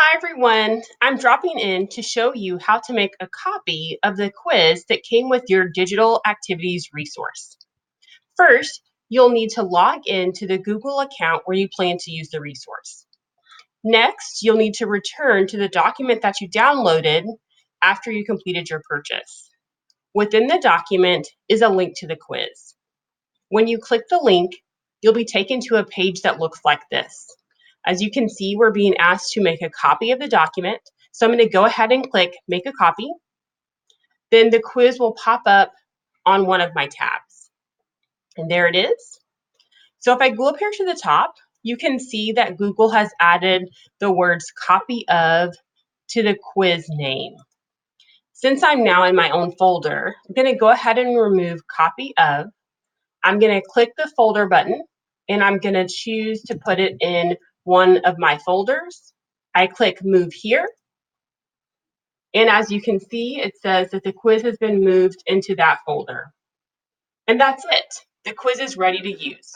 Hi everyone, I'm dropping in to show you how to make a copy of the quiz that came with your digital activities resource. First, you'll need to log in to the Google account where you plan to use the resource. Next, you'll need to return to the document that you downloaded after you completed your purchase. Within the document is a link to the quiz. When you click the link, you'll be taken to a page that looks like this. As you can see, we're being asked to make a copy of the document. So I'm going to go ahead and click Make a Copy. Then the quiz will pop up on one of my tabs. And there it is. So if I go up here to the top, you can see that Google has added the words copy of to the quiz name. Since I'm now in my own folder, I'm going to go ahead and remove copy of. I'm going to click the folder button and I'm going to choose to put it in one of my folders. I click move here. And as you can see, it says that the quiz has been moved into that folder. And that's it. The quiz is ready to use.